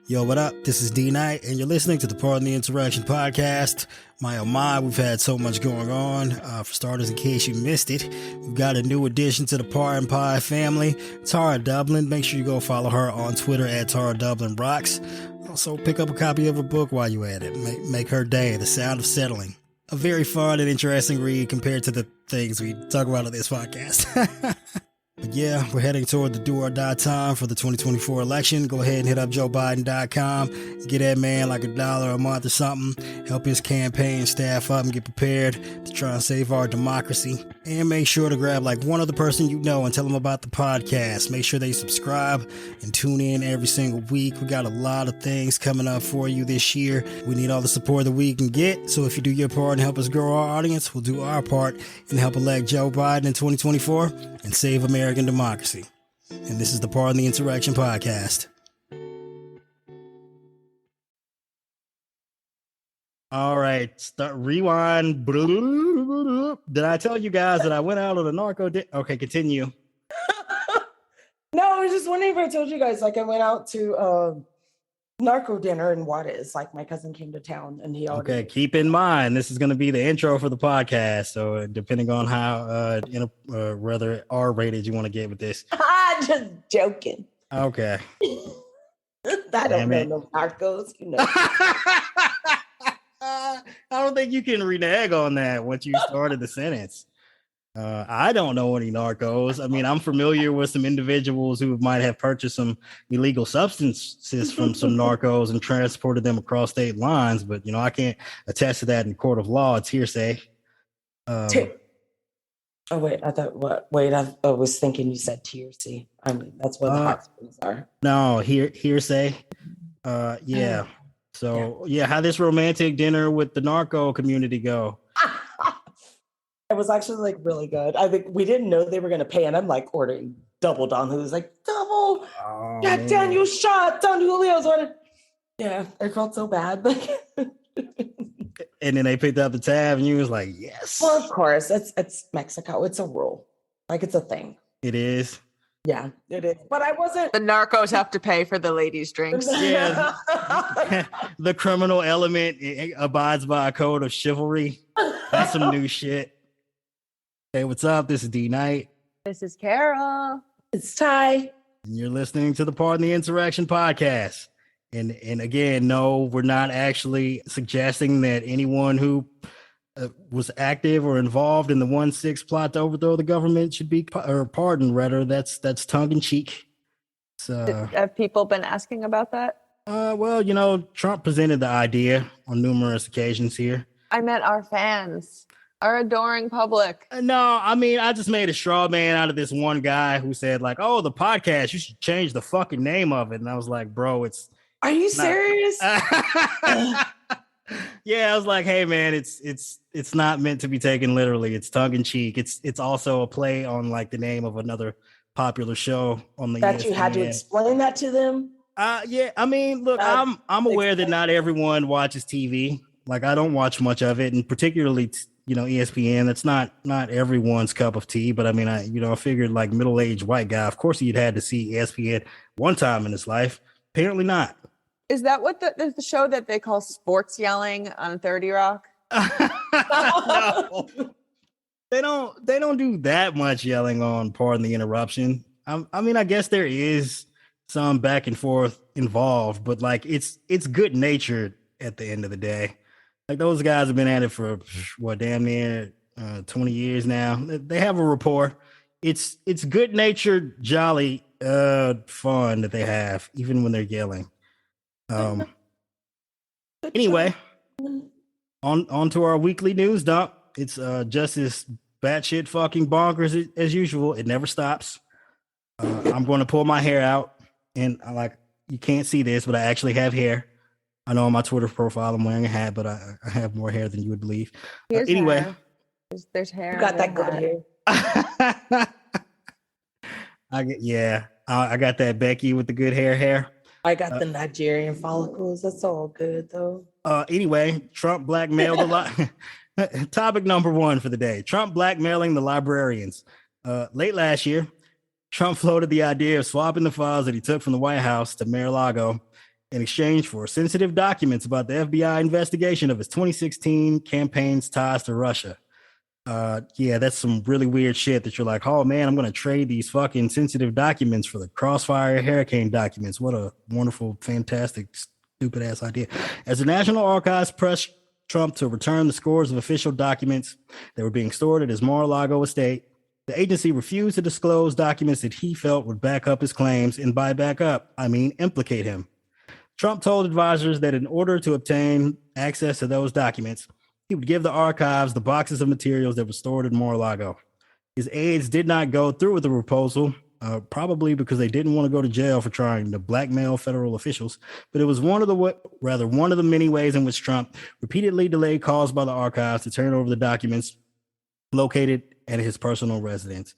Yo, what up? This is D Knight, and you're listening to the Pardon the Interaction podcast. My oh my, we've had so much going on. For starters, in case you missed it, we've got a new addition to the Pardon Pie family, Tara Dublin. Make sure you go follow her on Twitter at Tara Dublin Rocks. Also, pick up a copy of her book while you're at it. Make her day, The Sound of Settling. A very fun and interesting read compared to the things we talk about on this podcast. But yeah, we're heading toward the do or die time for the 2024 election. Go ahead and hit up JoeBiden.com. Get that man like $1 a month or something. Help his campaign staff up and get prepared to try and save our democracy. And make sure to grab like one other person you know and tell them about the podcast. Make sure they subscribe and tune in every single week. We got a lot of things coming up for you this year. We need all the support that we can get. So if you do your part and help us grow our audience, we'll do our part and help elect Joe Biden in 2024 and save American democracy. And this is the Pardon the Interaction podcast. All right, rewind. Did I tell you guys that I went out on a narco Okay, continue. No, I was just wondering if I told you guys, like I went out to narco dinner in Juarez. Like my cousin came to town and he already... Okay, keep in mind, this is going to be the intro for the podcast. So depending on how, rather R-rated you want to get with this. Just joking. Okay. I don't know no narcos, you know. I don't think you can renege on that once you started the sentence. I don't know any narcos. I mean, I'm familiar with some individuals who might have purchased some illegal substances from some narcos and transported them across state lines, but I can't attest to that in court of law. It's hearsay. Oh wait, I thought what? Wait, I was thinking you said TRC. I mean, that's what the hot springs are. No, hearsay. Yeah. So yeah, how this romantic dinner with the narco community go? It was actually like really good. I think we didn't know they were going to pay, and I'm like ordering double Don Julio's, like double Jack Daniel's shot, Don Julio's order. Yeah, I felt so bad. And then they picked up the tab, and you was like, yes. Well, of course, it's Mexico. It's a rule, like it's a thing. It is. Yeah, it is. But I wasn't. The narcos have to pay for the ladies' drinks. Yeah. The criminal element abides by a code of chivalry. That's some new shit. Hey, what's up? This is D Knight. This is Carol. It's Ty. And you're listening to the Pardon the Interaction podcast. And again, no, we're not actually suggesting that anyone who was active or involved in the 1-6 plot to overthrow the government should be pardoned. Rather, that's tongue in cheek. So, have people been asking about that? Well, Trump presented the idea on numerous occasions here. I meant our fans. Our adoring public. No, I mean, I just made a straw man out of this one guy who said, like, oh, the podcast, you should change the fucking name of it. And I was like, bro, it's... Are you serious? Yeah, I was like, hey, man, it's not meant to be taken literally. It's tongue in cheek. It's also a play on, like, the name of another popular show on the That ESPN. you had to explain that to them? Yeah, I mean, look, I'm aware that not everyone watches TV. Like, I don't watch much of it, and particularly... ESPN, that's not everyone's cup of tea, but I mean, I figured like middle-aged white guy, of course he'd had to see ESPN one time in his life. Apparently not. Is that what the show that they call sports yelling on 30 Rock? No. They don't do that much yelling on Pardon the Interruption. I mean, I guess there is some back and forth involved, but like it's good natured at the end of the day. Like those guys have been at it for damn near 20 years now. They have a rapport. It's good natured, jolly, fun that they have, even when they're yelling. Anyway, on to our weekly news dump. It's just as batshit fucking bonkers as usual. It never stops. I'm going to pull my hair out, and you can't see this, but I actually have hair. I know on my Twitter profile I'm wearing a hat, but I have more hair than you would believe. Anyway. Hair. There's hair. You got that good hair. I got that Becky with the good hair. I got the Nigerian follicles. That's all good, though. Anyway, Trump blackmailed topic number one for the day. Trump blackmailing the librarians. Late last year, Trump floated the idea of swapping the files that he took from the White House to Mar-a-Lago in exchange for sensitive documents about the FBI investigation of his 2016 campaign's ties to Russia. Yeah, that's some really weird shit that you're like, oh man, I'm going to trade these fucking sensitive documents for the Crossfire Hurricane documents. What a wonderful, fantastic, stupid ass idea. As the National Archives pressed Trump to return the scores of official documents that were being stored at his Mar-a-Lago estate, the agency refused to disclose documents that he felt would back up his claims, and by back up, I mean implicate him. Trump told advisors that in order to obtain access to those documents, he would give the archives the boxes of materials that were stored at Mar-a-Lago. His aides did not go through with the proposal, probably because they didn't want to go to jail for trying to blackmail federal officials. But it was one of the many ways in which Trump repeatedly delayed calls by the archives to turn over the documents located at his personal residence.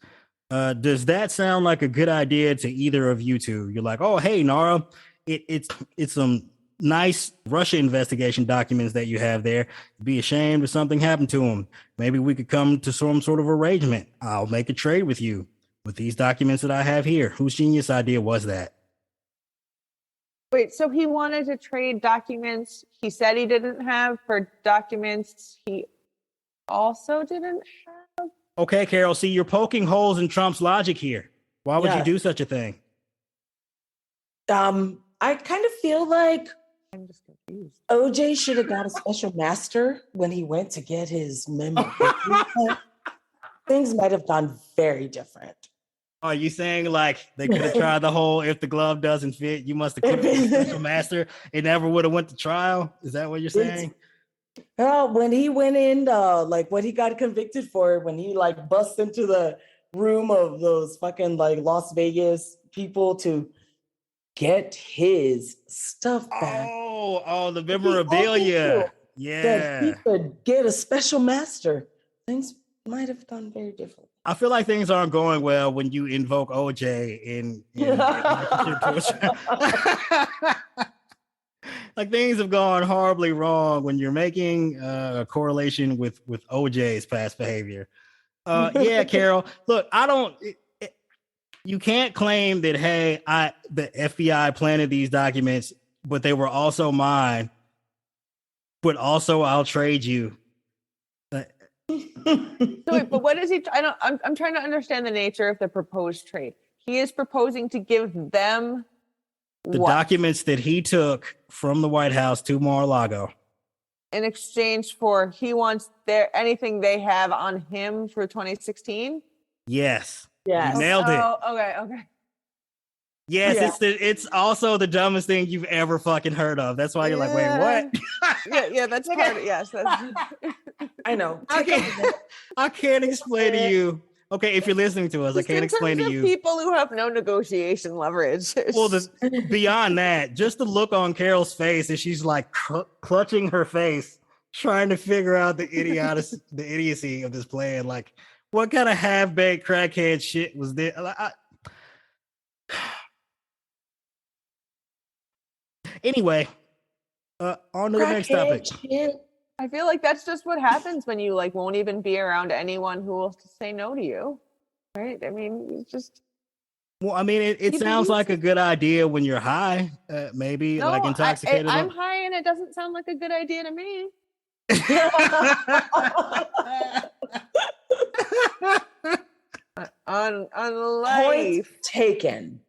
Does that sound like a good idea to either of you two? You're like, oh, hey, Nara, it's some nice Russia investigation documents that you have there. Be ashamed if something happened to him. Maybe we could come to some sort of arrangement. I'll make a trade with you with these documents that I have here. Whose genius idea was that? Wait, so he wanted to trade documents he said he didn't have for documents he also didn't have? Okay, Carol, see, you're poking holes in Trump's logic here. Why would you do such a thing? I kind of feel like I'm just confused. OJ should have got a special master when he went to get his memo. Things might have gone very different. Are you saying like they could have tried the whole if the glove doesn't fit, you must have kept the special master? It never would have went to trial? Is that what you're saying? When he went in, like what he got convicted for, when he like busts into the room of those fucking like Las Vegas people to get his stuff back. Oh, the memorabilia. Yeah. That he could get a special master. Things might have gone very different. I feel like things aren't going well when you invoke OJ in like things have gone horribly wrong when you're making a correlation with OJ's past behavior. Yeah, Carol. Look, you can't claim that, hey, the FBI planted these documents, but they were also mine. But also, I'll trade you. So wait, but what is he? I'm trying to understand the nature of the proposed trade. He is proposing to give them the documents that he took from the White House to Mar-a-Lago in exchange for he wants anything they have on him for 2016. Yes. Yes. You nailed it. Oh, okay. Yes, it's also the dumbest thing you've ever fucking heard of. That's why you're like, wait, what? yeah, that's part of it. Yes, that's... I know. I can't explain to you. Okay, if you're listening to us, I can't explain to you. People who have no negotiation leverage. Well, beyond that, just the look on Carol's face as she's like clutching her face, trying to figure out the idiocy of this plan. Like, what kind of half-baked crackhead shit was this? Anyway, on to the next topic. I feel like that's just what happens when you like won't even be around anyone who will say no to you, right? I mean, it's just. Well, I mean, it sounds like a good idea when you're high, maybe like intoxicated. I'm high and it doesn't sound like a good idea to me. on life. Point taken.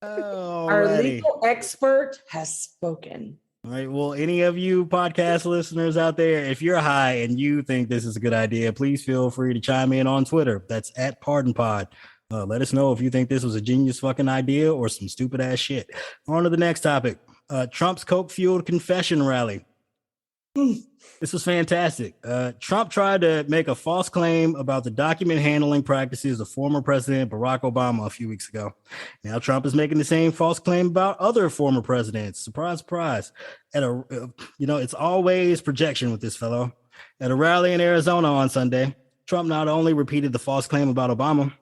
Our legal expert has spoken. All right. Well, any of you podcast listeners out there, if you're high and you think this is a good idea, please feel free to chime in on Twitter. That's @PardonPod. Let us know if you think this was a genius fucking idea or some stupid ass shit. On to the next topic. Trump's coke-fueled confession rally. This was fantastic. Trump tried to make a false claim about the document handling practices of former President Barack Obama a few weeks ago. Now Trump is making the same false claim about other former presidents. Surprise, surprise. It's always projection with this fellow. At a rally in Arizona on Sunday, Trump not only repeated the false claim about Obama,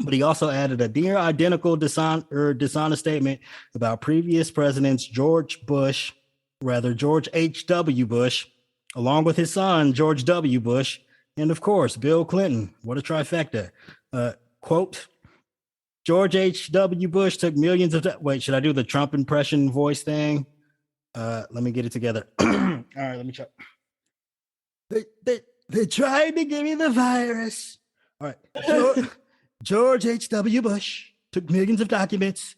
but he also added a near identical dishonest statement about previous presidents George H.W. Bush, along with his son, George W. Bush, and of course, Bill Clinton. What a trifecta. Quote, George H.W. Bush took millions of... Wait, should I do the Trump impression voice thing? Let me get it together. All right, let me check. They tried to give me the virus. All right. George H.W. Bush took millions of documents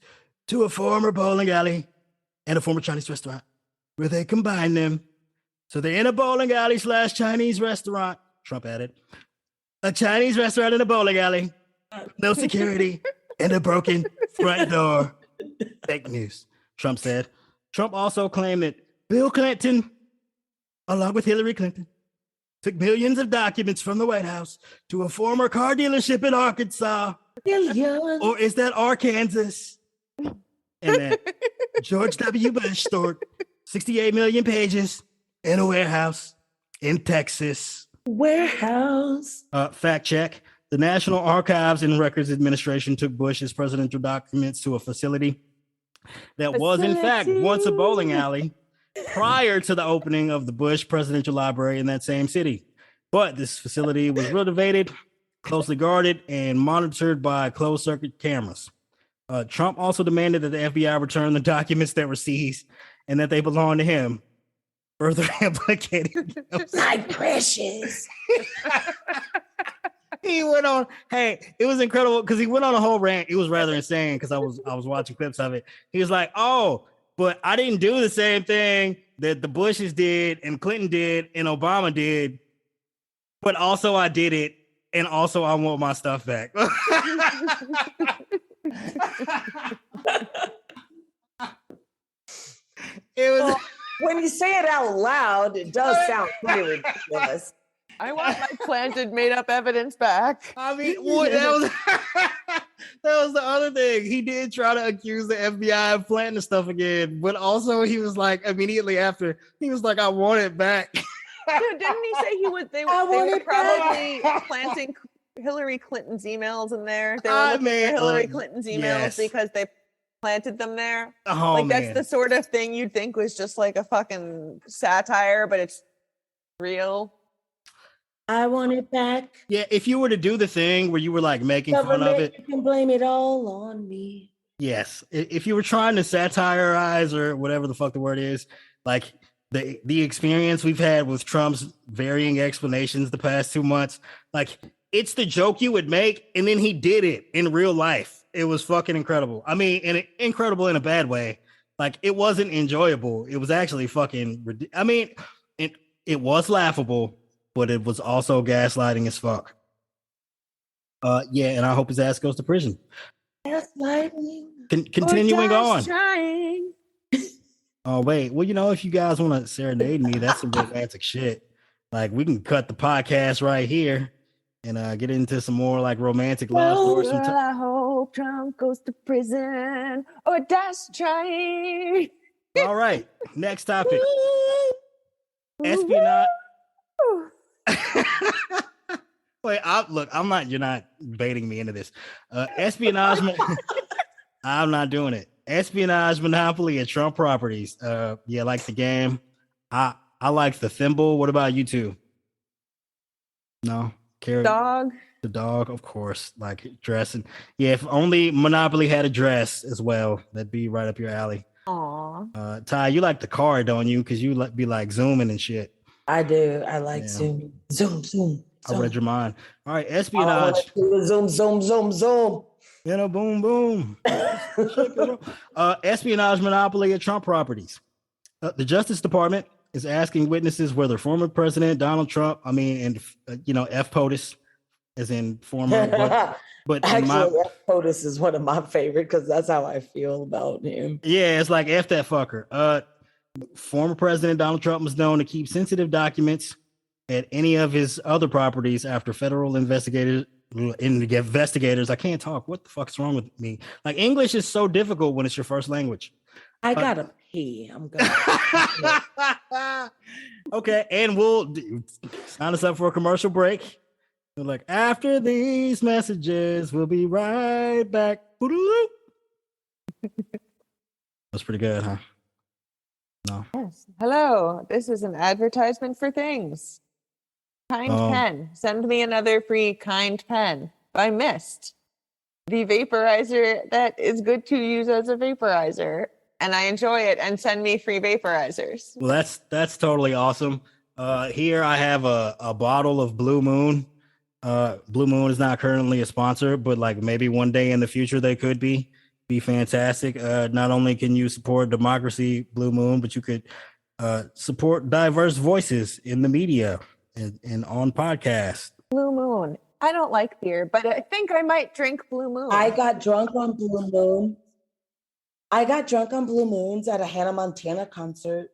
to a former bowling alley and a former Chinese restaurant where they combined them. So they're in a bowling alley / Chinese restaurant. Trump added. A Chinese restaurant in a bowling alley. No security and a broken front door. Fake news, Trump said. Trump also claimed that Bill Clinton, along with Hillary Clinton, took millions of documents from the White House to a former car dealership in Arkansas. Or is that Arkansas? And then George W. Bush stored 68 million pages in a warehouse in Texas. Warehouse. Fact check. The National Archives and Records Administration took Bush's presidential documents to a facility that was, in fact, once a bowling alley prior to the opening of the Bush Presidential Library in that same city. But this facility was renovated, closely guarded, and monitored by closed-circuit cameras. Trump also demanded that the FBI return the documents that were seized and that they belong to him, further implicating My precious. He went on. Hey, it was incredible because he went on a whole rant. It was rather insane because I was watching clips of it. He was like, "Oh, but I didn't do the same thing that the Bushes did and Clinton did and Obama did, but also I did it, and also I want my stuff back." It was. When you say it out loud, it does sound pretty ridiculous. I want my planted, made-up evidence back. I mean, that was the other thing. He did try to accuse the FBI of planting the stuff again, but also he was like, immediately after, he was like, "I want it back." Dude, didn't he say they were probably planting Hillary Clinton's emails in there? They were looking for Hillary Clinton's emails because they planted them there. Oh, man. That's the sort of thing you'd think was just like a fucking satire, but it's real. I want it back. Yeah, if you were to do the thing where you were like making fun of it, you can blame it all on me. Yes, if you were trying to satirize or whatever the fuck the word is, like the experience we've had with Trump's varying explanations the past 2 months, like it's the joke you would make, and then he did it in real life. It was fucking incredible. I mean, incredible in a bad way. Like it wasn't enjoyable. It was actually fucking. I mean, it was laughable, but it was also gaslighting as fuck. Yeah, and I hope his ass goes to prison. Gaslighting. Continuing on. Trying. Oh, wait. Well, if you guys want to serenade me, that's some romantic shit. Like, we can cut the podcast right here and get into some more like romantic love stories. I hope Trump goes to prison or dies trying. All right. Next topic. Espionage. Wait, you're not baiting me into this. Espionage. I'm not doing it. Espionage monopoly at Trump properties. Yeah, like the game. I like the thimble. What about you two? No? Dog. The dog, of course. Like dressing. Yeah, if only Monopoly had a dress as well, that'd be right up your alley. Aw. Ty, you like the car, don't you? Because you be like zooming and shit. I do. I like zoom. Zoom. I read your mind. All right, espionage. Zoom. Boom, boom. Espionage monopoly at Trump properties. The Justice Department is asking witnesses whether former President Donald Trump, F. POTUS, as in former, but actually, F. POTUS is one of my favorite because that's how I feel about him. Yeah, it's like F that fucker. Former President Donald Trump was known to keep sensitive documents at any of his other properties after federal investigators. I can't talk. What the fuck's wrong with me? Like English is so difficult when it's your first language. I gotta pee. I'm going. Okay, and we'll sign us up for a commercial break. We're like, after these messages, we'll be right back. That's pretty good, huh? No. Yes. Hello. This is an advertisement for things. Kind pen. Send me another free kind pen by Mist. The vaporizer that is good to use as a vaporizer and I enjoy it, and send me free vaporizers. Well, that's totally awesome. Here I have a bottle of Blue Moon. Blue Moon is not currently a sponsor, but like maybe one day in the future they could be fantastic. Not only can you support democracy, Blue Moon, but you could support diverse voices in the media and on podcasts. Blue Moon. I don't like beer, but I think I might drink Blue Moon. I got drunk on Blue Moon. I got drunk on Blue Moons at a Hannah Montana concert.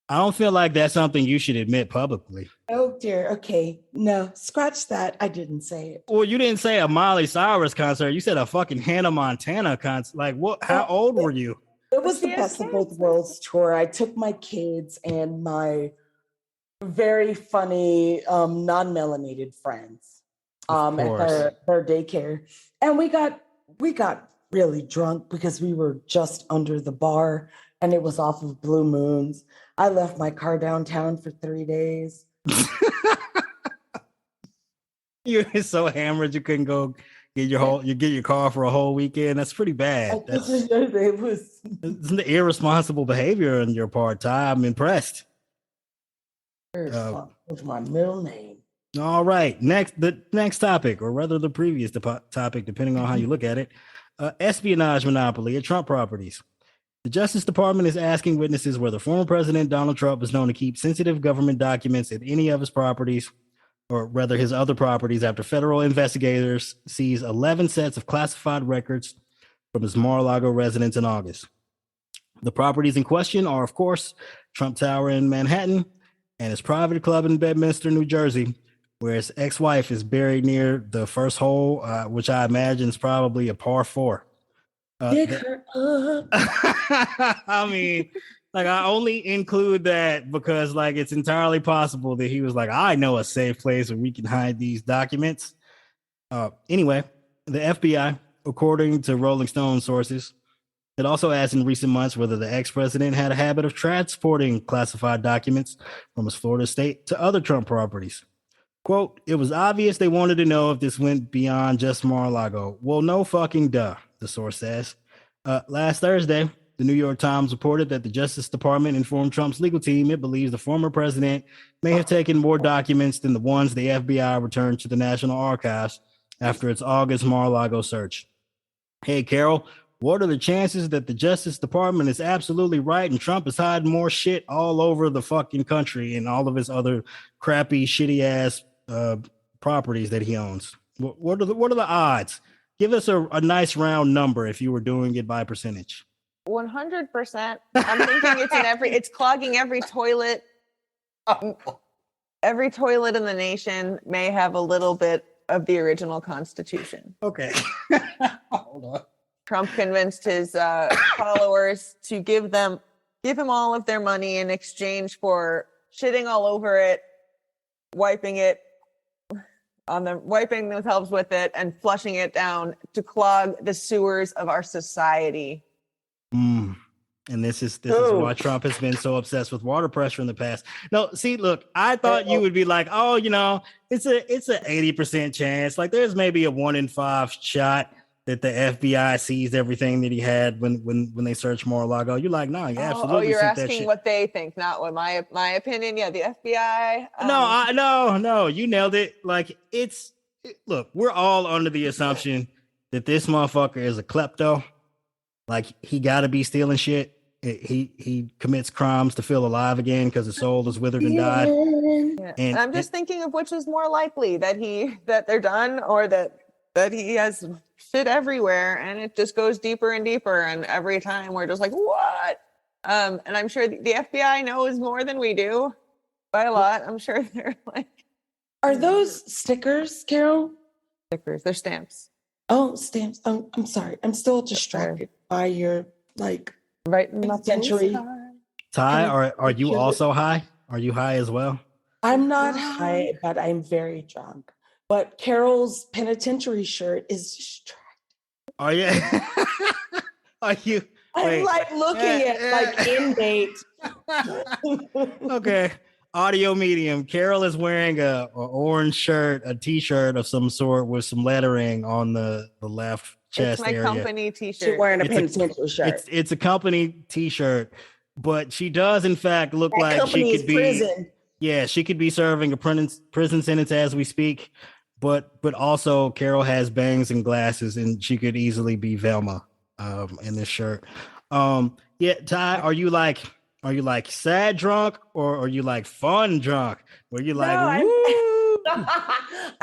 I don't feel like that's something you should admit publicly. Oh dear. Okay. No, scratch that. I didn't say it. Well, you didn't say a Miley Cyrus concert. You said a fucking Hannah Montana concert. Like what? How old were you? It was the Best of Both Worlds tour. I took my kids and my very funny non-melanated friends at their daycare. And we got really drunk because we were just under the bar and it was off of Blue Moons. I left my car downtown for 3 days. You were so hammered you couldn't go get your car for a whole weekend. That's pretty bad. It was the irresponsible behavior on your part, Ty. I'm impressed. was my middle name. All right. The next topic, or rather the previous topic, depending on how you look at it. Espionage monopoly at Trump properties. The Justice Department is asking witnesses whether former President Donald Trump is known to keep sensitive government documents at any of his properties, or rather his other properties, after federal investigators seize 11 sets of classified records from his Mar-a-Lago residence in August. The properties in question are, of course, Trump Tower in Manhattan and his private club in Bedminster, New Jersey, where his ex-wife is buried near the first hole, which I imagine is probably a par 4. Pick her up. I mean, like I only include that because like it's entirely possible that he was like, I know a safe place where we can hide these documents. Anyway, the FBI, according to Rolling Stone sources, it also asked in recent months whether the ex-president had a habit of transporting classified documents from his Florida estate to other Trump properties. Quote, it was obvious they wanted to know if this went beyond just Mar-a-Lago. Well, no fucking duh, the source says. Last Thursday, the New York Times reported that the Justice Department informed Trump's legal team it believes the former president may have taken more documents than the ones the FBI returned to the National Archives after its August Mar-a-Lago search. Hey, Carol, what are the chances that the Justice Department is absolutely right and Trump is hiding more shit all over the fucking country and all of his other crappy, shitty ass properties that he owns? What are the odds? Give us a nice round number if you were doing it by percentage. 100%. I'm thinking it's clogging every toilet. Every toilet in the nation may have a little bit of the original Constitution. Okay. Hold on. Trump convinced his followers to give him all of their money in exchange for shitting all over it, wiping themselves with it, and flushing it down to clog the sewers of our society. And this is why Trump has been so obsessed with water pressure in the past. No, see, look, I thought you would be like, oh, it's a 80% chance. Like there's maybe a 1 in 5 shot that the FBI seized everything that he had when they searched Mar-a-Lago. You're like, no, you absolutely. Oh, you're asking what they think, not what my opinion. Yeah, the FBI. No, you nailed it. Like look, we're all under the assumption that this motherfucker is a klepto. Like he got to be stealing shit. He commits crimes to feel alive again because his soul is withered and died. Yeah. And I'm just thinking of which is more likely, that they're done, or that he has shit everywhere and it just goes deeper and deeper, and every time we're just like, what? And I'm sure the FBI knows more than we do by a lot. I'm sure they're like, are those stickers, Carol? Stickers, they're stamps. Oh, stamps. I'm sorry. I'm still distracted by your right in my century. Ty, are you also high? Are you high as well? I'm not high, but I'm very drunk. But Carol's penitentiary shirt is distracting. Oh yeah. Are you? I'm like looking at like inmate. Okay. Audio medium. Carol is wearing a orange shirt, a t-shirt of some sort with some lettering on the left chest It's my area. company She's T-shirt. wearing a It's a- penitentiary shirt. It's a company T-shirt, but she does in fact look That like she company is could be. prison. Yeah, she could be serving a prison sentence as we speak. But also Carol has bangs and glasses, and she could easily be Velma in this shirt. Yeah, Ty, are you like sad drunk or are you like fun drunk? Where you like, I'm, woo, I'm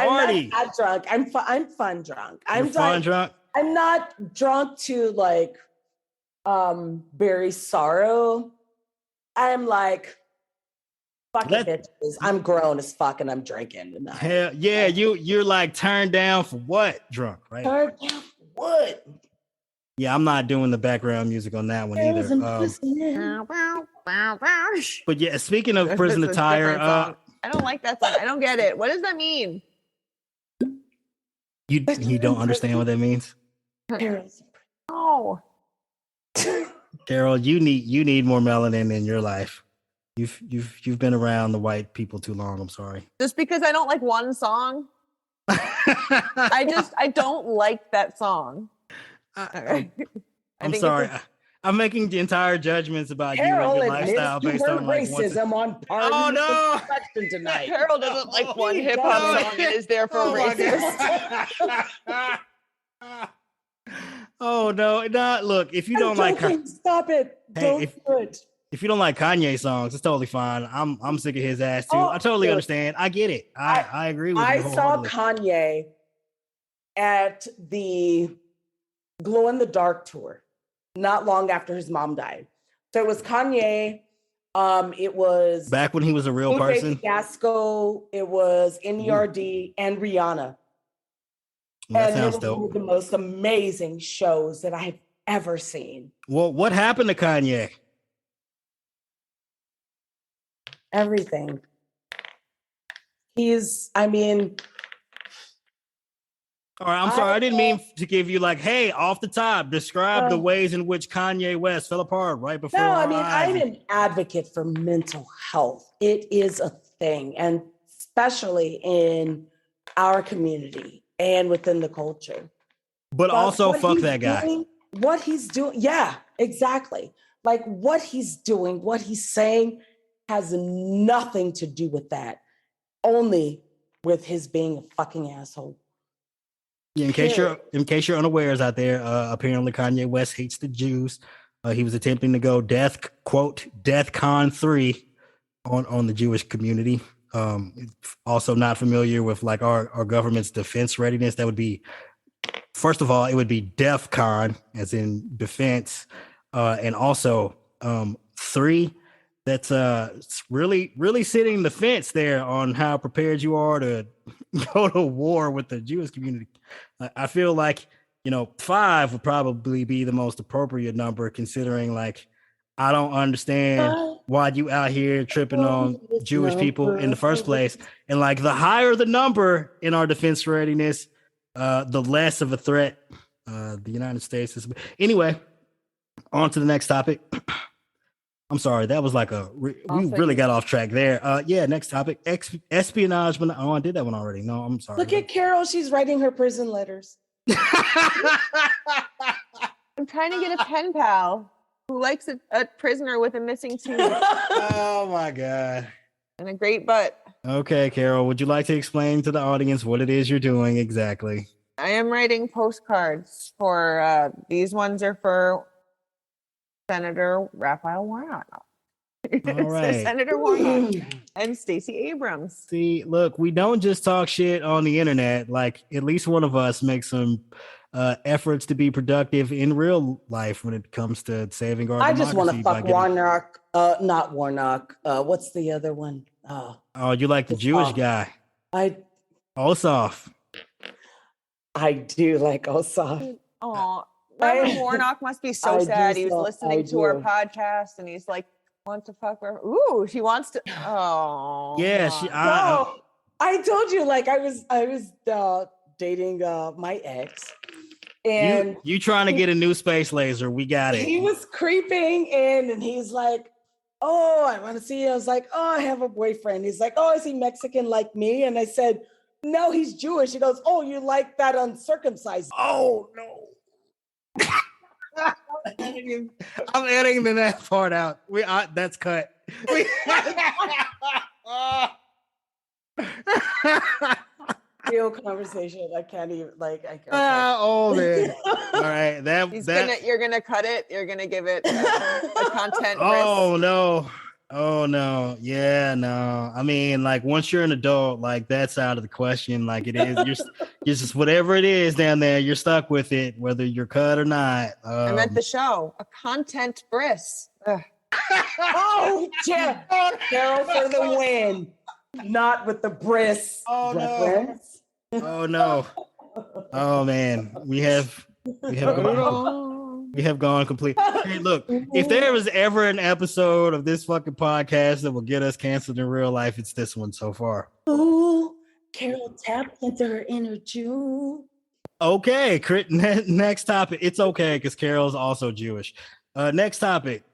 party? not that drunk. I'm fun drunk. You're fun like, drunk? I'm not drunk to like bury sorrow. I'm like, fuck it, bitches. I'm grown as fuck and I'm drinking tonight. Hell yeah, you're like turned down for what drunk, right? Turned down for what? Yeah, I'm not doing the background music on that one either. But yeah, speaking of prison This is a attire, different song. I don't like that song. I don't get it. What does that mean? you don't understand what that means? Oh, Carol, you need more melanin in your life. You've been around the white people too long. I'm sorry. just because I don't like one song, I don't like that song. I'm sorry. I'm making the entire judgments about Carol you and your lifestyle admits based to her on like racism on part Oh, of no. the discussion tonight. Carol doesn't like one he hip hop does. song and is there for Oh my racist. God. Oh no, not look. If you don't I'm like joking. Stop it. Hey, Don't if- do it. if you don't like Kanye songs, it's totally fine. I'm sick of his ass too. Oh, I totally dude. understand. I get it. I agree with you. I saw wholeheartedly. Kanye at the Glow in the Dark tour not long after his mom died. So it was Kanye. It was Back when he was a real Lupe person. Fiasco. It was NERD and Rihanna. That And it sounds was one dope. of the most amazing shows that I have ever seen. Well, what happened to Kanye? Everything. All right, I'm sorry. I didn't mean to give you like, hey, off the top, describe the ways in which Kanye West fell apart right before. No, our I mean, I'm eyes. an advocate for mental health. It is a thing, and especially in our community and within the culture. But also, what fuck he's that guy. what he's doing, yeah, exactly. Like what he's doing, what he's saying has nothing to do with that, only with his being a fucking asshole. Yeah, in case you're unawares out there, apparently Kanye West hates the Jews. He was attempting to go DEFCON 3 on the Jewish community. Also not familiar with like our government's defense readiness. That would be, first of all, it would be DEFCON as in defense, and also 3. That's really sitting the fence there on how prepared you are to go to war with the Jewish community. I feel like 5 would probably be the most appropriate number, considering like I don't understand why you out here tripping on Jewish people in the first place. And like the higher the number in our defense readiness, the less of a threat the United States is. Anyway, on to the next topic. I'm sorry, that was like we really got off track there. Yeah, next topic, espionage. But I did that one already. No, I'm sorry. Look at Carol; she's writing her prison letters. I'm trying to get a pen pal who likes a prisoner with a missing tooth Oh my God. and a great butt. Okay, Carol, would you like to explain to the audience what it is you're doing exactly? I am writing postcards for these ones are for Senator Raphael Warnock. All right. Senator Warnock and Stacey Abrams. See, look, we don't just talk shit on the internet. Like, at least one of us makes some efforts to be productive in real life when it comes to saving our I just want to democracy fuck by getting- Warnock. Not Warnock. What's the other one? Oh, you like the Jewish guy. I Ossoff. do like Ossoff. Oh, Reverend Warnock must be so sad. He was listening to our do. podcast and he's like, want to fuck her? Ooh, she wants to. Oh, Yeah, No, I told you, like I was dating my ex, and you trying to get a new space laser. We got it. he was creeping in, and he's like, "Oh, I want to see you." I was like, "Oh, I have a boyfriend." He's like, "Oh, is he Mexican like me?" And I said, "No, he's Jewish." He goes, "Oh, you like that uncircumcised?" Oh no. I'm editing that part out. That's cut. Real conversation. I can't even okay. Oh man! All right, You're gonna cut it. You're gonna give it a content. Oh no! Oh no! Yeah, no. I mean, like once you're an adult, like that's out of the question. Like it is, you're just whatever it is down there. You're stuck with it, whether you're cut or not. I meant the show. A content bris. Oh yeah, Carol for the win. Not with the bris. Oh reference. no! Oh no! Oh man, we have gone complete. Hey, look, if there was ever an episode of this fucking podcast that will get us canceled in real life, it's this one so far. Ooh, Carol tapped into her inner Jew. Okay, next topic. It's okay because Carol's also Jewish. Next topic,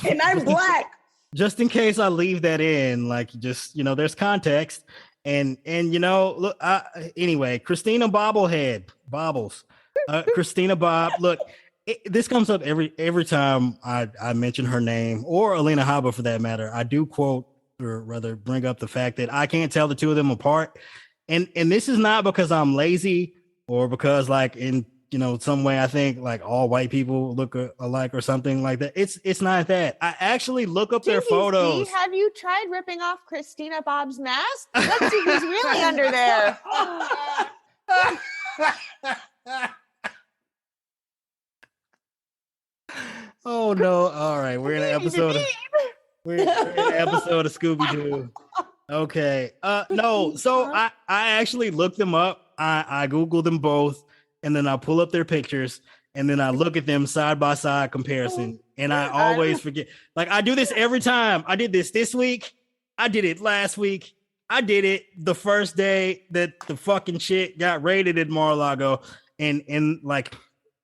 And I'm black. Just in case I leave that in, like just there's context, and look. Anyway, Christina Bobbles, Christina Bob. Look, this comes up every time I mention her name or Alina Habba for that matter. I do quote or rather bring up the fact that I can't tell the two of them apart, and this is not because I'm lazy or because like in some way I think like all white people look alike or something like that. It's not that. I actually look up their photos. Have you tried ripping off Christina Bob's mask? Let's see who's really under there. Oh no! All right, we're in an episode of Scooby-Doo. Okay. No. So I actually looked them up. I Googled them both. And then I pull up their pictures and then I look at them side by side comparison. And I always forget. Like I do this every time. I did this week. I did it last week. I did it the first day that the fucking shit got raided at Mar-a-Lago. And like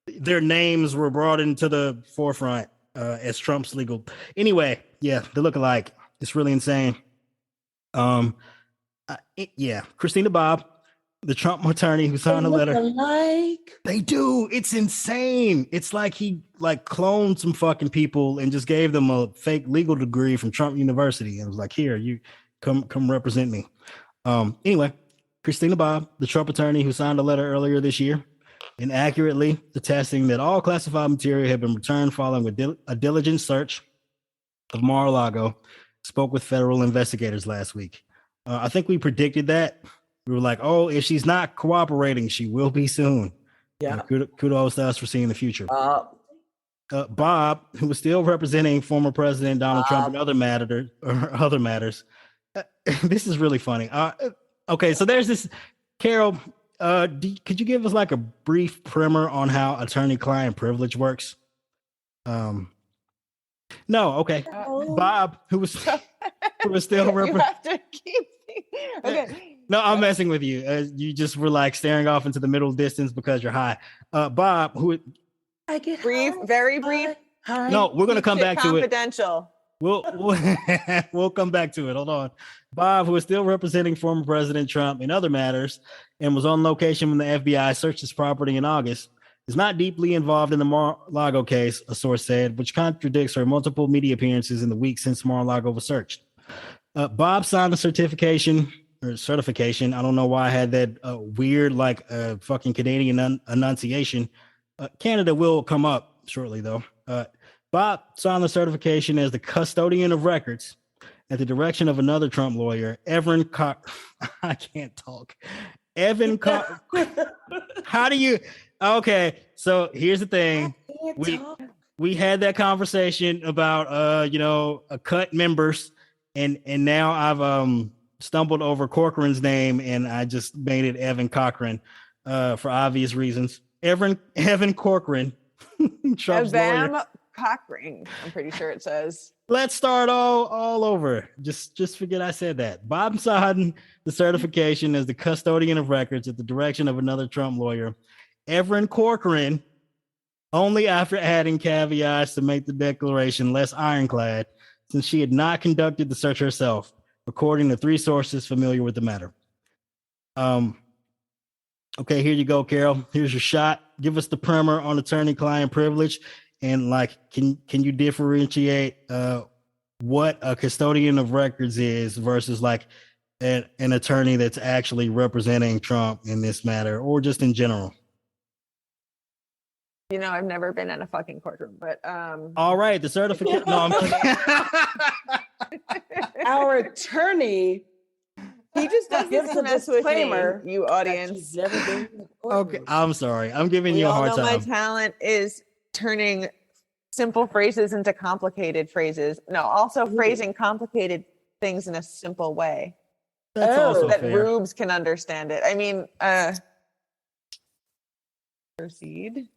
their names were brought into the forefront as Trump's legal. Anyway, yeah, they look alike. It's really insane. Yeah, Christina Bob. The Trump attorney who signed a letter. They do. It's insane. It's like he cloned some fucking people and just gave them a fake legal degree from Trump University and was like, "Here, you come represent me." Anyway, Christina Bob, the Trump attorney who signed a letter earlier this year, inaccurately attesting that all classified material had been returned following a diligent search of Mar-a-Lago, spoke with federal investigators last week. I think we predicted that. We were like, oh, if she's not cooperating, she will be soon. Yeah. Kudos to us for seeing the future. Bob, who was still representing former President Donald Trump and other matters. This is really funny. Okay, so there's this. Carol, could you give us like a brief primer on how attorney-client privilege works? No, okay. Bob, who was still representing. You have to keep. Okay. No, I'm messing with you. You just were like staring off into the middle distance because you're high. Bob, who I get brief, very brief. High. No, we're gonna come back to it. Confidential. We'll come back to it. Hold on. Bob, who is still representing former President Trump in other matters and was on location when the FBI searched his property in August, is not deeply involved in the Mar-a-Lago case, a source said, which contradicts her multiple media appearances in the week since Mar-a-Lago was searched. Bob signed a certification. I don't know why I had that weird, fucking Canadian enunciation. Canada will come up shortly, though. Bob signed the certification as the custodian of records at the direction of another Trump lawyer, Evan I can't talk. Evan How do you? Okay, so here's the thing. We had that conversation about cut members, and now I've stumbled over Corcoran's name and I just made it Evan Cochran for obvious reasons. Evan Corcoran, Trump's lawyer. Cochran, I'm pretty sure it says. Let's start all over. Just forget I said that. Bob signed the certification as the custodian of records at the direction of another Trump lawyer, Evan Corcoran, only after adding caveats to make the declaration less ironclad, since she had not conducted the search herself, according to three sources familiar with the matter. Okay, here you go, Carol. Here's your shot. Give us the primer on attorney-client privilege, and like, can you differentiate what a custodian of records is versus like an attorney that's actually representing Trump in this matter, or just in general? You know, I've never been in a fucking courtroom, but All right, the certificate. No, I'm kidding. Our attorney he just doesn't gives a mess with me, disclaimer you that audience. she's never been in a Okay, courtroom. I'm sorry. I'm giving We you a all hard know my time. talent is turning simple phrases into complicated phrases. No, also phrasing complicated things in a simple way That's Oh, also that fair. rubes can understand it. I mean, proceed.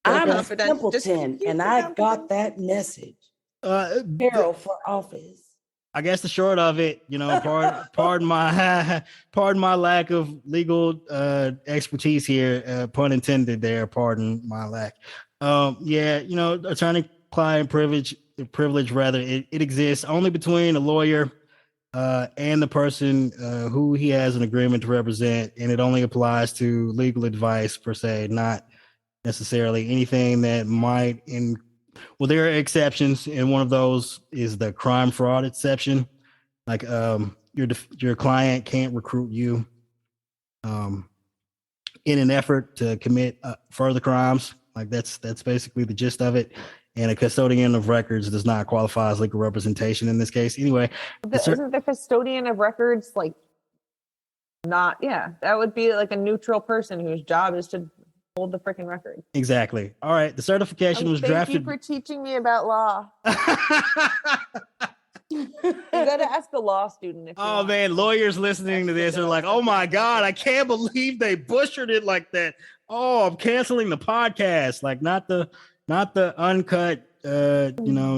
I'm a Confident- just simpleton, keep and it I confident. got that message. Carol for office. I guess the short of it, you know, pardon my lack of legal expertise here, pun intended there, pardon my lack. Yeah, you know, attorney-client privilege rather, it exists only between a lawyer and the person who he has an agreement to represent, and it only applies to legal advice per se, not necessarily anything that might well, there are exceptions, and one of those is the crime fraud exception. Like, your client can't recruit you in an effort to commit further crimes. Like that's basically the gist of it. And a custodian of records does not qualify as legal representation in this case. Anyway, Isn't the custodian of records like not? Yeah, that would be like a neutral person whose job is to hold the freaking record. exactly. All right, the certification was Thank drafted. you for teaching me about law. You got to ask a law student. If you Oh want. man, lawyers listening to this are like, "Oh my god, I can't believe they butchered it like that." Oh, I'm canceling the podcast. Like not the uncut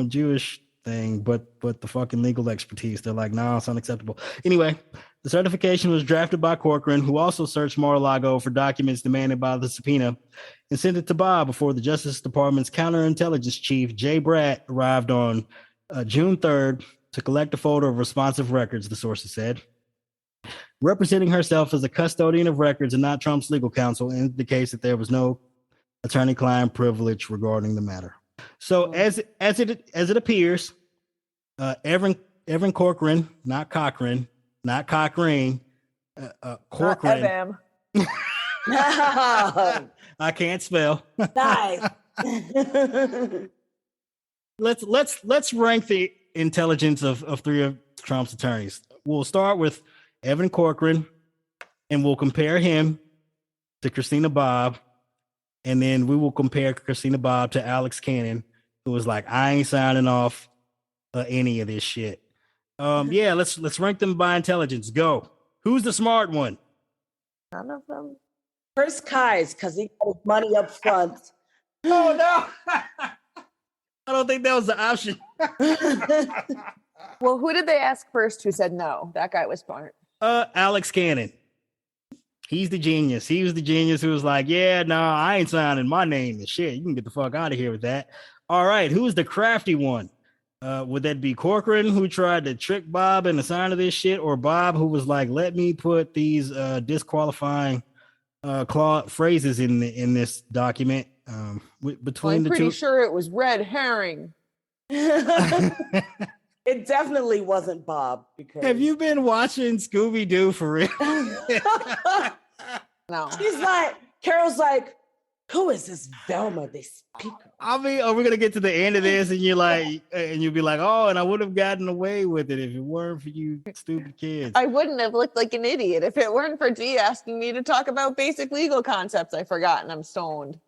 Jewish thing, but the fucking legal expertise. They're like, "No, it's unacceptable." Anyway, the certification was drafted by Corcoran, who also searched Mar-a-Lago for documents demanded by the subpoena and sent it to Bob before the Justice Department's counterintelligence chief, Jay Bratt, arrived on June 3rd to collect a folder of responsive records, the sources said. Representing herself as a custodian of records and not Trump's legal counsel indicates that there was no attorney-client privilege regarding the matter. So as it appears, Evan Corcoran, not Corcoran, Corcoran. No. I can't spell. Nice. Let's rank the intelligence of three of Trump's attorneys. We'll start with Evan Corcoran, and we'll compare him to Christina Bobb, and then we will compare Christina Bobb to Alex Cannon, who was like, "I ain't signing off any of this shit." Yeah, let's rank them by intelligence. Go. Who's the smart one? None of them. First Kai's, because he got his money up front. Oh no. I don't think that was the option. Well, who did they ask first who said no? That guy was smart. Alex Cannon. He's the genius. He was the genius who was like, "Yeah, no, I ain't signing my name and shit. You can get the fuck out of here with that." All right, who's the crafty one? Would that be Corcoran, who tried to trick Bob into signing this shit, or Bob, who was like, "Let me put these disqualifying phrases in this document"? Between I'm the pretty two, sure it was red herring. It definitely wasn't Bob. Because Have you been watching Scooby Doo for real? No. Carol's like, who is this Velma they speak of? I mean, are we gonna get to the end of this and you're like, and you'll be like, "Oh, and I would have gotten away with it if it weren't for you stupid kids." I wouldn't have looked like an idiot if it weren't for G asking me to talk about basic legal concepts I forgot and I'm stoned.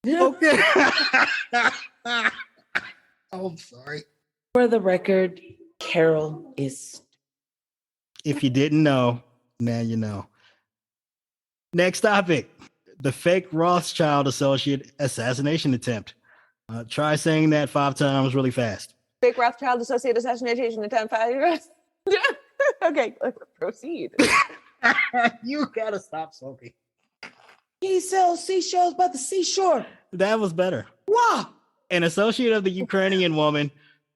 Okay. Oh, I'm sorry. For the record, Carol is. If you didn't know, now you know. Next topic: the fake Rothschild associate assassination attempt. Try saying that 5 times really fast. Fake Rothschild associate assassination attempt. Okay, let's proceed. You gotta stop smoking. He sells seashells by the seashore. That was better. Wow. An associate of the Ukrainian woman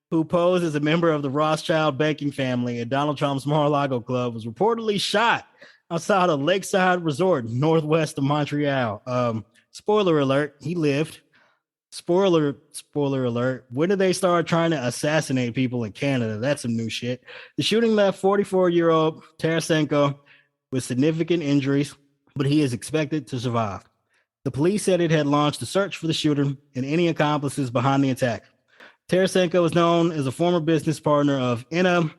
who posed as a member of the Rothschild banking family at Donald Trump's Mar-a-Lago club was reportedly shot outside of Lakeside Resort, northwest of Montreal. Spoiler alert, he lived. Spoiler alert. When did they start trying to assassinate people in Canada? That's some new shit. The shooting left 44-year-old Tarasenko with significant injuries, but he is expected to survive. The police said it had launched a search for the shooter and any accomplices behind the attack. Tarasenko is known as a former business partner of Inna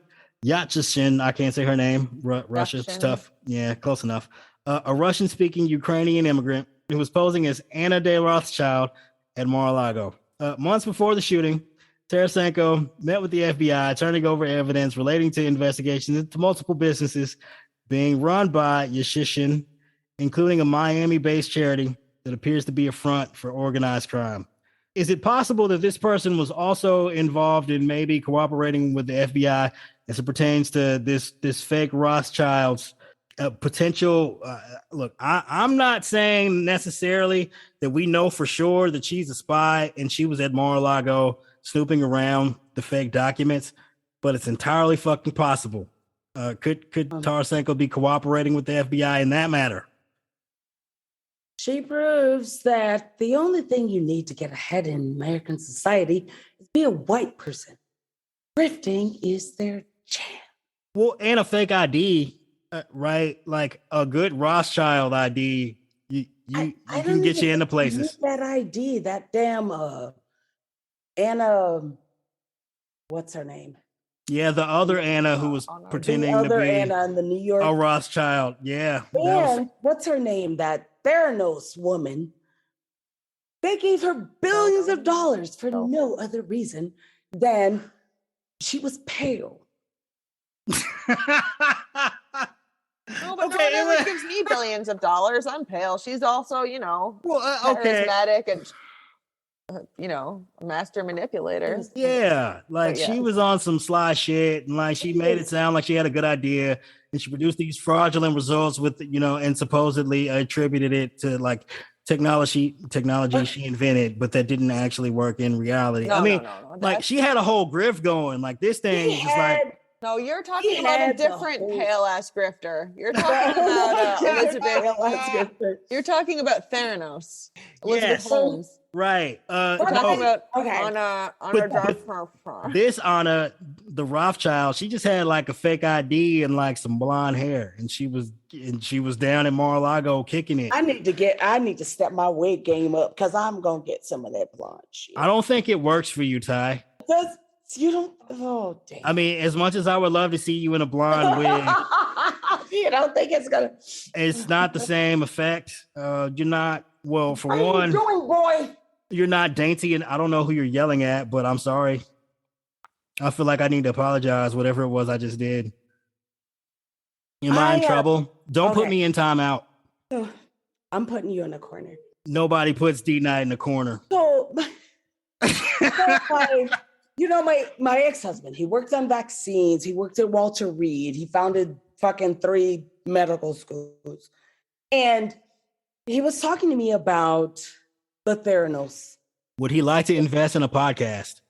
Yacheshin. I can't say her name. Russia stuff. Yeah, close enough. A Russian-speaking Ukrainian immigrant who was posing as Anna de Rothschild at Mar-a-Lago. Months before the shooting, Tarasenko met with the FBI, turning over evidence relating to investigations into multiple businesses being run by Yashishin, including a Miami-based charity that appears to be a front for organized crime. Is it possible that this person was also involved in maybe cooperating with the FBI as it pertains to this fake Rothschild's potential? Look, I'm not saying necessarily that we know for sure that she's a spy and she was at Mar-a-Lago snooping around the fake documents, but it's entirely fucking possible. Could Tarasenko be cooperating with the FBI in that matter? She proves that the only thing you need to get ahead in American society is be a white person. Grifting is their jam. Well, and a fake ID, right? Like a good Rothschild ID, you can get you into places. That ID, that damn Anna, what's her name? Yeah, the other Anna who was pretending to be Anna in the New York a Rothschild. Yeah. And what's her name? That Theranos woman. They gave her billions of dollars for no other reason than she was pale. No, but okay, no one ever gives me billions of dollars. I'm pale. She's also, charismatic and a master manipulator. Yeah, like she was on some sly shit, and like she made it sound like she had a good idea, and she produced these fraudulent results with, and supposedly attributed it to like technology she invented, but that didn't actually work in reality. No. Like she had a whole grift going. Like this thing is just like. No, you're talking about a different pale ass grifter. You're talking about Elizabeth. You're talking about Theranos. Elizabeth Holmes. Right. We're talking about Anna. This Anna, the Rothschild, she just had like a fake ID and like some blonde hair, and she was down in Mar-a-Lago kicking it. I need to step my wig game up because I'm gonna get some of that blonde shit. I don't think it works for you, Ty. You don't. Oh damn! I mean, as much as I would love to see you in a blonde wig, you don't think it's gonna? It's not the same effect. You're not. Well, for what one, are you doing, boy? You're not dainty, and I don't know who you're yelling at, but I'm sorry. I feel like I need to apologize. Whatever it was I just did. Am I in trouble? Don't put me in timeout. I'm putting you in a corner. Nobody puts D Knight in the corner. So my ex-husband, he worked on vaccines. He worked at Walter Reed. He founded fucking 3 medical schools. And he was talking to me about the Theranos. Would he like to invest in a podcast?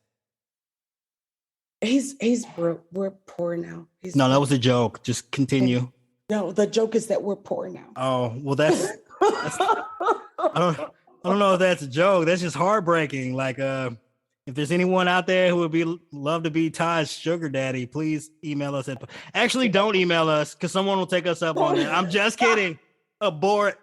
We're poor now. That was a joke. Just continue. No, the joke is that we're poor now. Oh, well, that's I don't know if that's a joke. That's just heartbreaking. Like, if there's anyone out there who would love to be Ty's sugar daddy, please email us. Actually, don't email us because someone will take us up on it. I'm just kidding. Abort.